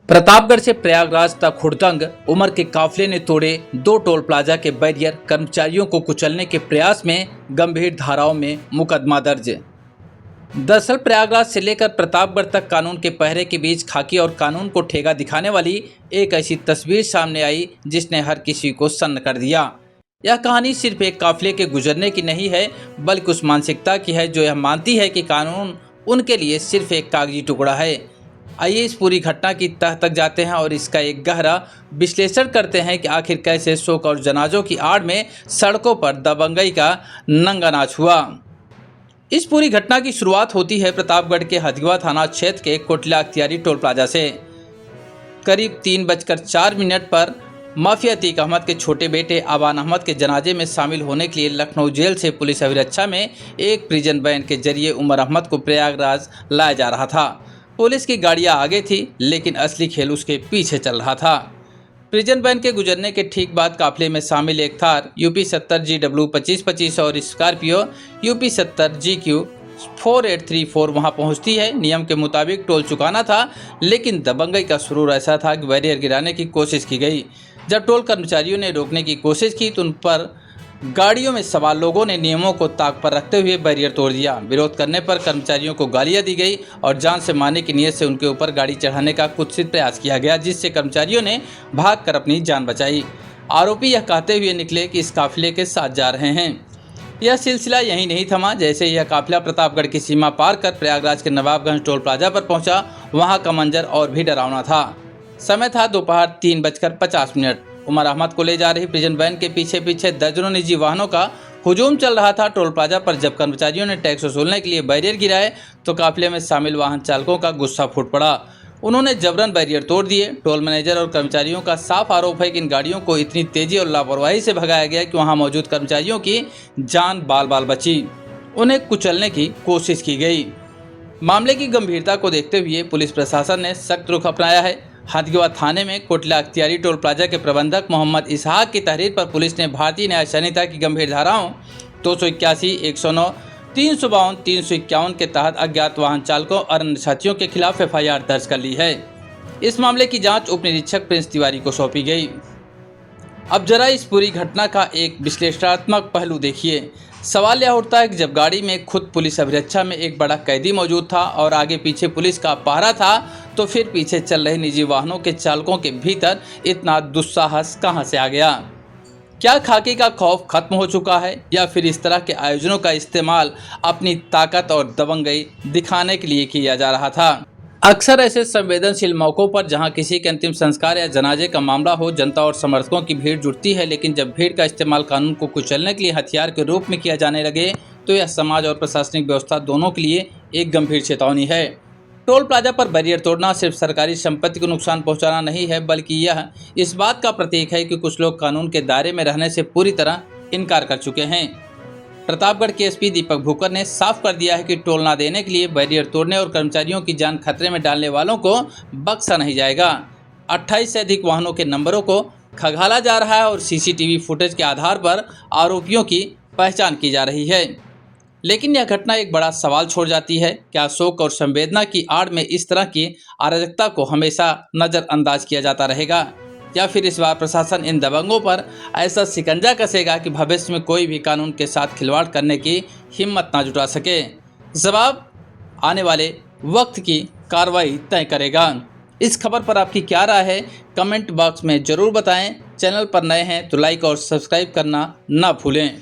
प्रतापगढ़ से प्रयागराज तक हुड़दंग उमर के काफिले ने तोड़े 2 टोल प्लाजा के बैरियर, कर्मचारियों को कुचलने के प्रयास में गंभीर धाराओं में मुकदमा दर्ज। दरअसल प्रयागराज से लेकर प्रतापगढ़ तक कानून के पहरे के बीच खाकी और कानून को ठेगा दिखाने वाली एक ऐसी तस्वीर सामने आई जिसने हर किसी को सन्न कर दिया। यह कहानी सिर्फ एक काफिले के गुजरने की नहीं है, बल्कि उस मानसिकता की है जो यह मानती है कि कानून उनके लिए सिर्फ एक कागजी टुकड़ा है। आइए इस पूरी घटना की तह तक जाते हैं और इसका एक गहरा विश्लेषण करते हैं कि आखिर कैसे शोक और जनाजों की आड़ में सड़कों पर दबंगई का नंगा नाच हुआ। इस पूरी घटना की शुरुआत होती है प्रतापगढ़ के हथगवा थाना क्षेत्र के कोटला अख्तियारी टोल प्लाजा से। करीब 3:04 पर माफिया अतीक अहमद के छोटे बेटे आबान अहमद के जनाजे में शामिल होने के लिए लखनऊ जेल से पुलिस अभिरक्षा में एक प्रिजन वैन के जरिए उमर अहमद को प्रयागराज लाया जा रहा था। पुलिस की गाड़ियां आगे थी, लेकिन असली खेल उसके पीछे चल रहा था। प्रिजन वैन के गुजरने के ठीक बाद काफिले में शामिल एक थार UP 70 GW 2525 और स्कॉर्पियो UP 70 GQ 4834 वहां पहुंचती है। नियम के मुताबिक टोल चुकाना था, लेकिन दबंगई का सुरूर ऐसा था कि बैरियर गिराने की कोशिश की गई। जब टोल कर्मचारियों ने रोकने की कोशिश की तो उन पर गाड़ियों में सवार लोगों ने नियमों को ताक पर रखते हुए बैरियर तोड़ दिया। विरोध करने पर कर्मचारियों को गालियां दी गई और जान से मारने की नीयत से उनके ऊपर गाड़ी चढ़ाने का कुत्सित प्रयास किया गया, जिससे कर्मचारियों ने भागकर अपनी जान बचाई। आरोपी यह कहते हुए निकले कि इस काफिले के साथ जा रहे हैं। यह सिलसिला यहीं नहीं थमा। जैसे यह काफिला प्रतापगढ़ की सीमा पार कर प्रयागराज के नवाबगंज टोल प्लाजा पर पहुंचा, वहां का मंजर और भी डरावना था। समय था दोपहर 3:50। उमर अहमद को ले जा रही प्रिजन वैन के पीछे पीछे दर्जनों निजी वाहनों का हुजूम चल रहा था। टोल प्लाजा पर जब कर्मचारियों ने टैक्स वसूलने के लिए बैरियर गिराए तो काफिले में शामिल वाहन चालकों का गुस्सा फूट पड़ा। उन्होंने जबरन बैरियर तोड़ दिए। टोल मैनेजर और कर्मचारियों का साफ आरोप है कि इन गाड़ियों को इतनी तेजी और लापरवाही से भगाया गया कि वहां मौजूद कर्मचारियों की जान बाल बाल बची। उन्हें कुचलने की कोशिश की गई। मामले की गंभीरता को देखते हुए पुलिस प्रशासन ने सख्त रुख अपनाया है। हथगवा थाने में कोटला अख्तियारी टोल प्लाजा के प्रबंधक मोहम्मद इसहाक की तहरीर पर पुलिस ने भारतीय न्याय संहिता की गंभीर धाराओं 281, 109, 352, 351 के तहत अज्ञात वाहन चालकों और अन्य साथियों के खिलाफ FIR दर्ज कर ली है। इस मामले की जांच उप निरीक्षक प्रिंस तिवारी को सौंपी गई। अब जरा इस पूरी घटना का एक विश्लेषणात्मक पहलू देखिए। सवाल यह उठता है कि जब गाड़ी में खुद पुलिस अभिरक्षा में एक बड़ा कैदी मौजूद था और आगे पीछे पुलिस का पहरा था, तो फिर पीछे चल रहे निजी वाहनों के चालकों के भीतर इतना दुस्साहस कहां से आ गया? क्या खाकी का खौफ खत्म हो चुका है, या फिर इस तरह के आयोजनों का इस्तेमाल अपनी ताकत और दबंगई दिखाने के लिए किया जा रहा था? अक्सर ऐसे संवेदनशील मौक़ों पर जहां किसी के अंतिम संस्कार या जनाजे का मामला हो, जनता और समर्थकों की भीड़ जुटती है, लेकिन जब भीड़ का इस्तेमाल कानून को कुचलने के लिए हथियार के रूप में किया जाने लगे तो यह समाज और प्रशासनिक व्यवस्था दोनों के लिए एक गंभीर चेतावनी है। टोल प्लाजा पर बैरियर तोड़ना सिर्फ सरकारी संपत्ति को नुकसान पहुंचाना नहीं है, बल्कि यह इस बात का प्रतीक है कि कुछ लोग कानून के दायरे में रहने से पूरी तरह इनकार कर चुके हैं। प्रतापगढ़ के SP दीपक भूकर ने साफ कर दिया है कि टोल ना देने के लिए, बैरियर तोड़ने और कर्मचारियों की जान खतरे में डालने वालों को बख्शा नहीं जाएगा। 28 से अधिक वाहनों के नंबरों को खंगाला जा रहा है और CCTV फुटेज के आधार पर आरोपियों की पहचान की जा रही है। लेकिन यह घटना एक बड़ा सवाल छोड़ जाती है। क्या शोक और संवेदना की आड़ में इस तरह की अराजकता को हमेशा नज़रअंदाज किया जाता रहेगा, या फिर इस बार प्रशासन इन दबंगों पर ऐसा शिकंजा कसेगा कि भविष्य में कोई भी कानून के साथ खिलवाड़ करने की हिम्मत ना जुटा सके? जवाब आने वाले वक्त की कार्रवाई तय करेगा। इस खबर पर आपकी क्या राय है, कमेंट बॉक्स में ज़रूर बताएं। चैनल पर नए हैं तो लाइक और सब्सक्राइब करना ना भूलें।